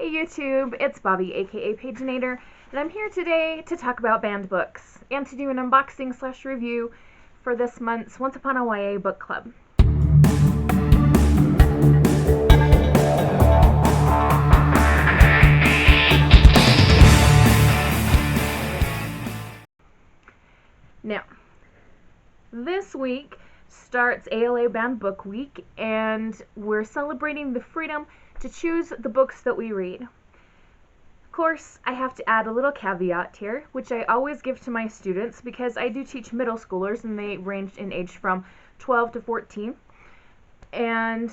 Hey YouTube, it's Bobi, aka Paginator, and I'm here today to talk about banned books and to do an unboxing/review for this month's Once Upon a YA book club. Now, this week starts ALA Banned Book Week, and we're celebrating the freedom to choose the books that we read. Of course, I have to add a little caveat here, which I always give to my students because I do teach middle schoolers and they range in age from 12 to 14. And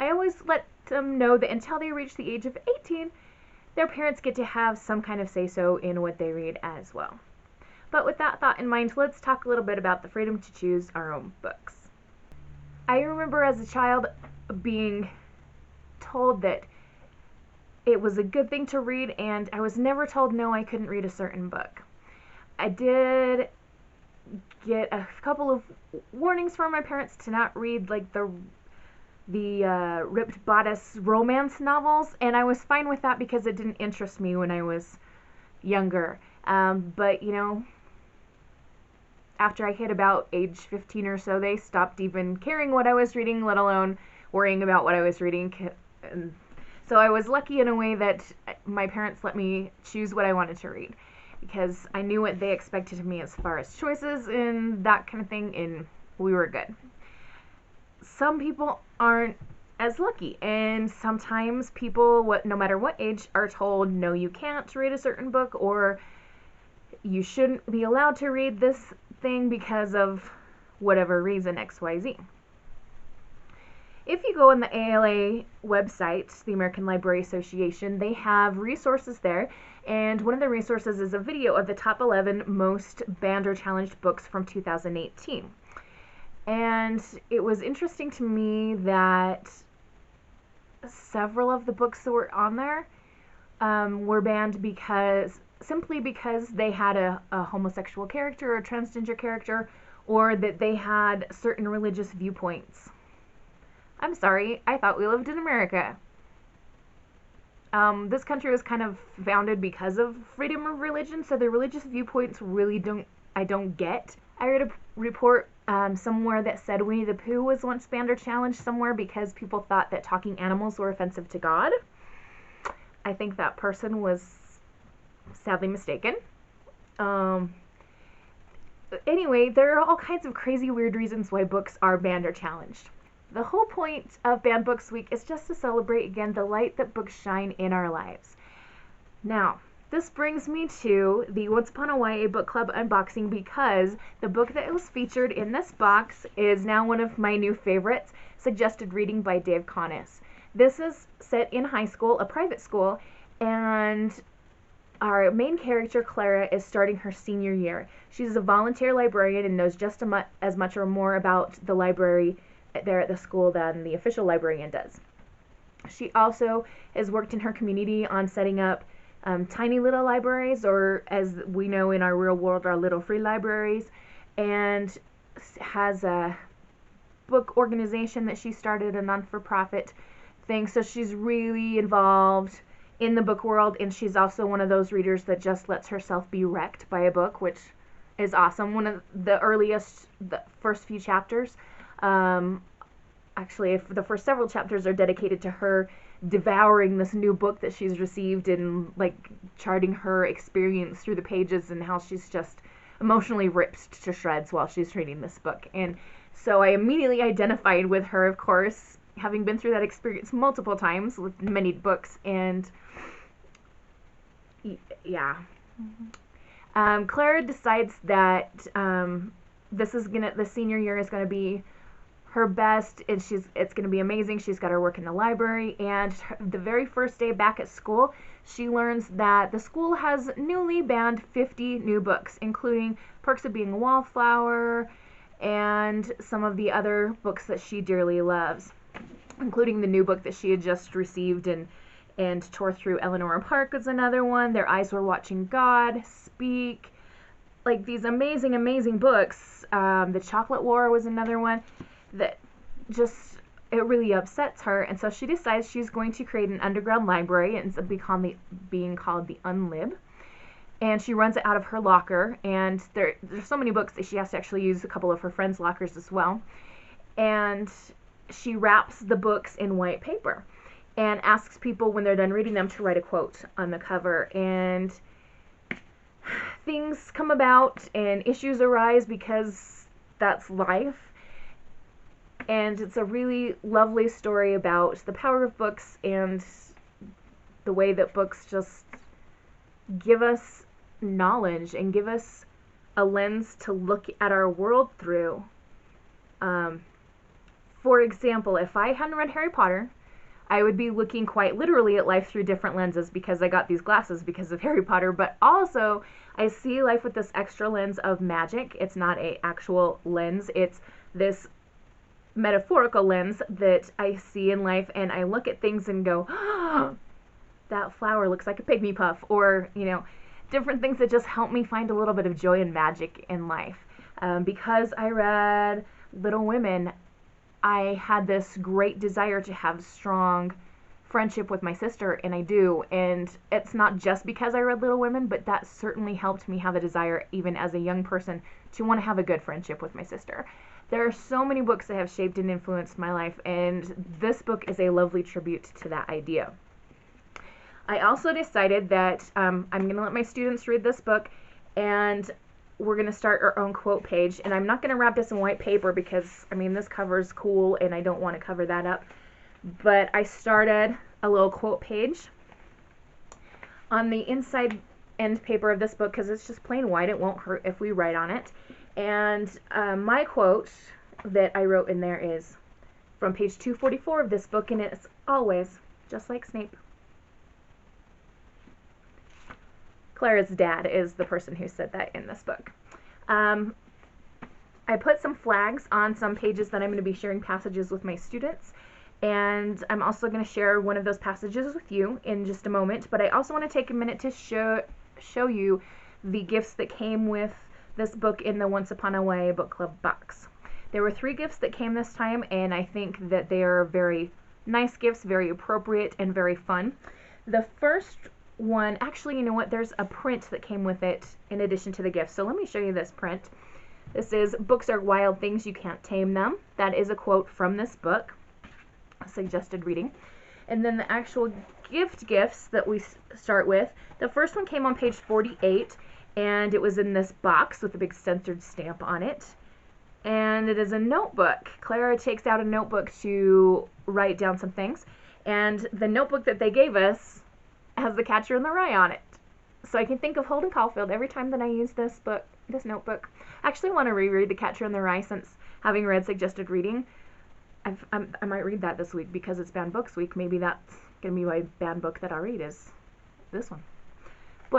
I always let them know that until they reach the age of 18, their parents get to have some kind of say-so in what they read as well. But with that thought in mind, let's talk a little bit about the freedom to choose our own books. I remember as a child being told that it was a good thing to read, and I was never told no, I couldn't read a certain book. I did get a couple of warnings from my parents to not read like the ripped bodice romance novels, and I was fine with that because it didn't interest me when I was younger. But you know, after I hit about age 15 or so, they stopped even caring what I was reading, let alone worrying about what I was reading. And so I was lucky in a way that my parents let me choose what I wanted to read because I knew what they expected of me as far as choices and that kind of thing, and we were good. Some people aren't as lucky, and sometimes people, no matter what age, are told no, you can't read a certain book, or you shouldn't be allowed to read this thing because of whatever reason, XYZ. If you go on the ALA website, the American Library Association, they have resources there, and one of the resources is a video of the top 11 most banned or challenged books from 2018. And it was interesting to me that several of the books that were on there were banned simply because they had a homosexual character or a transgender character, or that they had certain religious viewpoints. I'm sorry, I thought we lived in America. This country was kind of founded because of freedom of religion, so the religious viewpoints really I don't get. I read a report somewhere that said Winnie the Pooh was once banned or challenged somewhere because people thought that talking animals were offensive to God. I think that person was sadly mistaken. Anyway, there are all kinds of crazy, weird reasons why books are banned or challenged. The whole point of Banned Books Week is just to celebrate again the light that books shine in our lives. Now, this brings me to the Once Upon a YA Book Club unboxing because the book that was featured in this box is now one of my new favorites, Suggested Reading by Dave Connis. This is set in high school, a private school, and our main character, Clara, is starting her senior year. She's a volunteer librarian and knows just as much or more about the library there at the school than the official librarian does. She also has worked in her community on setting up tiny little libraries, or as we know in our real world, our little free libraries, and has a book organization that she started, a non-for-profit thing. So she's really involved in the book world, and she's also one of those readers that just lets herself be wrecked by a book, which is awesome. One of the first few chapters, actually the first several chapters are dedicated to her devouring this new book that she's received and like charting her experience through the pages and how she's just emotionally ripped to shreds while she's reading this book. And so I immediately identified with her, of course, having been through that experience multiple times with many books. And yeah, Clara decides that the senior year is gonna be her best, and it's gonna be amazing. She's got her work in the library, and the very first day back at school, she learns that the school has newly banned 50 new books, including Perks of Being a Wallflower and some of the other books that she dearly loves, including the new book that she had just received and tore through. Eleanor Park was another one. Their Eyes Were Watching God, Speak, like these amazing books. The Chocolate War was another one that just it really upsets her, and so she decides she's going to create an underground library, and it's being called the Unlib. And she runs it out of her locker, and there's so many books that she has to actually use a couple of her friends' lockers as well. And she wraps the books in white paper and asks people when they're done reading them to write a quote on the cover. And things come about and issues arise because that's life. And it's a really lovely story about the power of books and the way that books just give us knowledge and give us a lens to look at our world through. For example, if I hadn't read Harry Potter, I would be looking quite literally at life through different lenses because I got these glasses because of Harry Potter, but also I see life with this extra lens of magic. It's not an actual lens, it's this metaphorical lens that I see in life, and I look at things and go, oh, that flower looks like a pygmy puff, or, you know, different things that just help me find a little bit of joy and magic in life. Because I read Little Women, I had this great desire to have strong friendship with my sister, and I do. And it's not just because I read Little Women, but that certainly helped me have a desire, even as a young person, to want to have a good friendship with my sister. There are so many books that have shaped and influenced my life, and this book is a lovely tribute to that idea. I also decided that I'm going to let my students read this book, and we're going to start our own quote page. And I'm not going to wrap this in white paper because, I mean, this cover is cool and I don't want to cover that up. But I started a little quote page on the inside end paper of this book because it's just plain white. It won't hurt if we write on it. And my quote that I wrote in there is from page 244 of this book, and it's always just like Snape. Clara's dad is the person who said that in this book. I put some flags on some pages that I'm going to be sharing passages with my students, and I'm also going to share one of those passages with you in just a moment, but I also want to take a minute to show you the gifts that came with this book in the Once Upon a YA Book Club box. There were 3 gifts that came this time, and I think that they are very nice gifts, very appropriate, and very fun. The first one, actually, you know what, there's a print that came with it in addition to the gift. So let me show you this print. This is "Books are wild things, you can't tame them." That is a quote from this book, suggested reading. And then the actual gifts that we start with. The first one came on page 48, and it was in this box with a big censored stamp on it. And it is a notebook. Clara takes out a notebook to write down some things, and the notebook that they gave us has The Catcher in the Rye on it. So I can think of Holden Caulfield every time that I use this notebook. I actually want to reread The Catcher in the Rye since having read suggested reading. I might read that this week because it's Banned Books Week. Maybe that's going to be my banned book that I'll read is this one.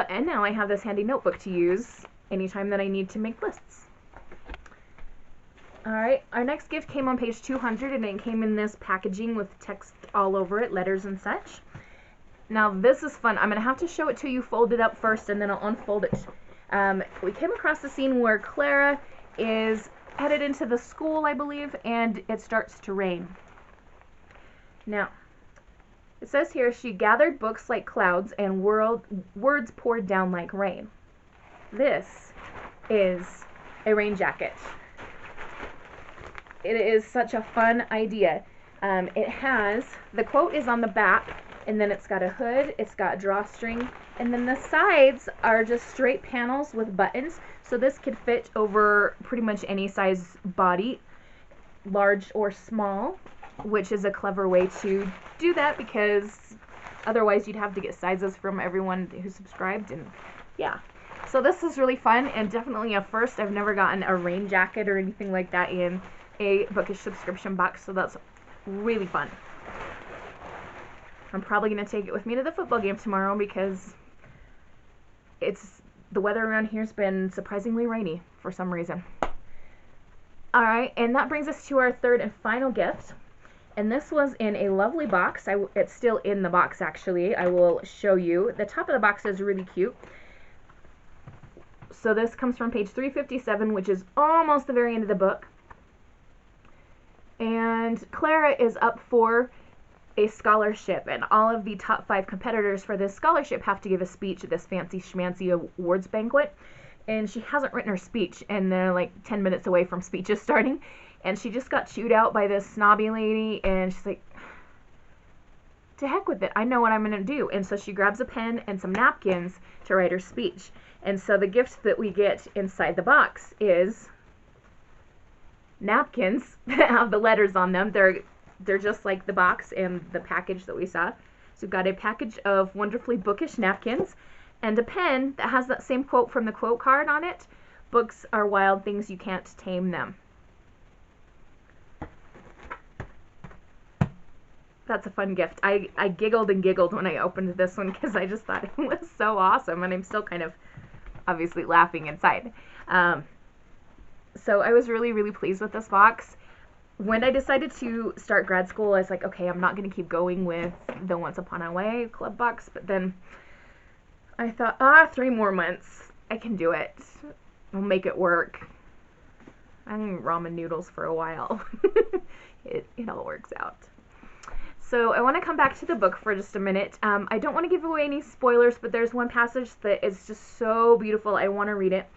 And now I have this handy notebook to use anytime that I need to make lists. Alright, our next gift came on page 200, and it came in this packaging with text all over it, letters and such. Now this is fun. I'm going to have to show it to you folded up first, and then I'll unfold it. We came across the scene where Clara is headed into the school, I believe, and it starts to rain. Now, it says here, she gathered books like clouds and words poured down like rain. This is a rain jacket. It is such a fun idea. The quote is on the back, and then it's got a hood, it's got drawstring, and then the sides are just straight panels with buttons, so this could fit over pretty much any size body, large or small, which is a clever way to do that because otherwise you'd have to get sizes from everyone who subscribed, and yeah. So this is really fun and definitely a first. I've never gotten a rain jacket or anything like that in a bookish subscription box, so that's really fun. I'm probably going to take it with me to the football game tomorrow because the weather around here has been surprisingly rainy for some reason. Alright, and that brings us to our third and final gift. And this was in a lovely box. It's still in the box, actually. I will show you. The top of the box is really cute. So this comes from page 357, which is almost the very end of the book. And Clara is up for a scholarship, and all of the top 5 competitors for this scholarship have to give a speech at this fancy schmancy awards banquet. And she hasn't written her speech, and they're like 10 minutes away from speeches starting. And she just got chewed out by this snobby lady, and she's like, to heck with it, I know what I'm going to do. And so she grabs a pen and some napkins to write her speech. And so the gift that we get inside the box is napkins that have the letters on them. They're just like the box and the package that we saw. So we've got a package of wonderfully bookish napkins and a pen that has that same quote from the quote card on it. Books are wild things, you can't tame them. That's a fun gift. I giggled and giggled when I opened this one because I just thought it was so awesome, and I'm still kind of obviously laughing inside. So I was really, really pleased with this box. When I decided to start grad school, I was like, okay, I'm not going to keep going with the Once Upon a Way club box, but then I thought, 3 more months. I can do it. I'll make it work. I need ramen noodles for a while. It all works out. So I want to come back to the book for just a minute. I don't want to give away any spoilers, but there's one passage that is just so beautiful. I want to read it.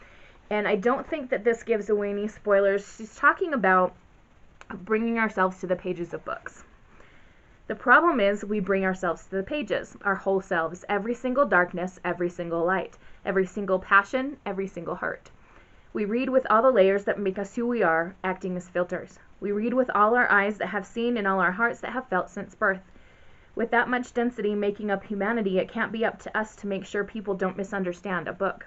And I don't think that this gives away any spoilers. She's talking about bringing ourselves to the pages of books. The problem is we bring ourselves to the pages, our whole selves, every single darkness, every single light, every single passion, every single hurt. We read with all the layers that make us who we are, acting as filters. We read with all our eyes that have seen and all our hearts that have felt since birth. With that much density making up humanity, it can't be up to us to make sure people don't misunderstand a book.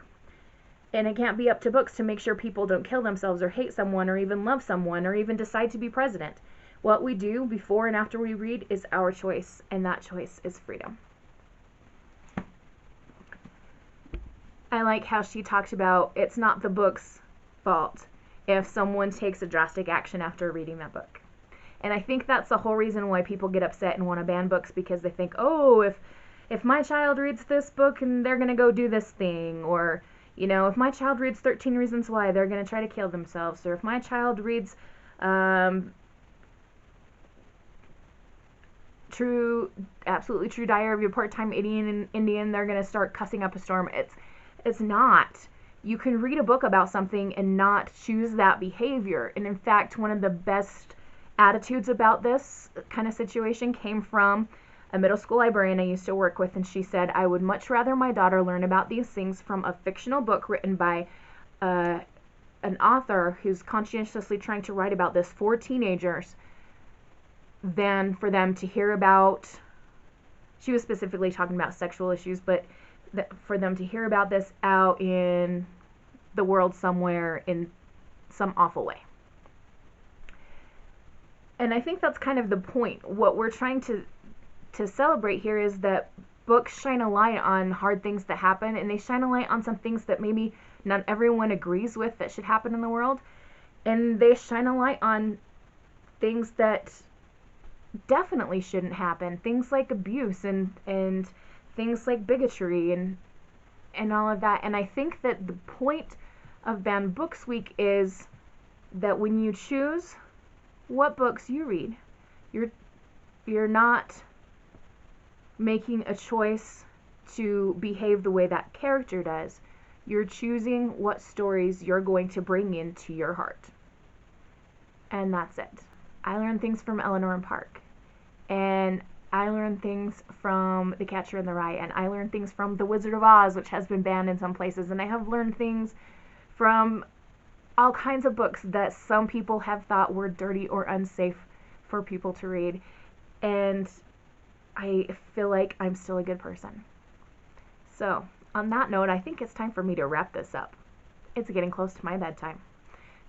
And it can't be up to books to make sure people don't kill themselves or hate someone or even love someone or even decide to be president. What we do before and after we read is our choice, and that choice is freedom. I like how she talked about it's not the book's fault if someone takes a drastic action after reading that book. And I think that's the whole reason why people get upset and want to ban books, because they think, oh, if my child reads this book and they're going to go do this thing, or, you know, if my child reads 13 Reasons Why, they're going to try to kill themselves, or if my child reads absolutely true Diary of a Part-Time Indian, they're going to start cussing up a storm. It's not. You can read a book about something and not choose that behavior. And in fact, one of the best attitudes about this kind of situation came from a middle school librarian I used to work with, and she said, I would much rather my daughter learn about these things from a fictional book written by an author who's conscientiously trying to write about this for teenagers than for them to hear about, she was specifically talking about sexual issues, but for them to hear about this out in the world somewhere in some awful way. And I think that's kind of the point. What we're trying to celebrate here is that books shine a light on hard things that happen, and they shine a light on some things that maybe not everyone agrees with that should happen in the world, and they shine a light on things that definitely shouldn't happen, things like abuse and things like bigotry and all of that. And I think that the point of Banned Books Week is that when you choose what books you read, you're not making a choice to behave the way that character does. You're choosing what stories you're going to bring into your heart. And that's it. I learned things from Eleanor and Park. And I learned things from The Catcher in the Rye, and I learned things from The Wizard of Oz, which has been banned in some places, and I have learned things from all kinds of books that some people have thought were dirty or unsafe for people to read, and I feel like I'm still a good person. So, on that note, I think it's time for me to wrap this up. It's getting close to my bedtime.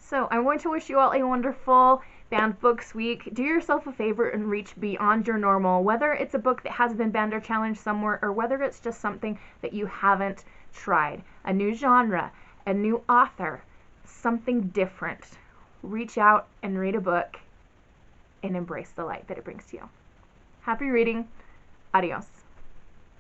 So, I'm going to wish you all a wonderful Banned Books Week. Do yourself a favor and reach beyond your normal, whether it's a book that has been banned or challenged somewhere, or whether it's just something that you haven't tried. A new genre, a new author, something different. Reach out and read a book and embrace the light that it brings to you. Happy reading. Adios.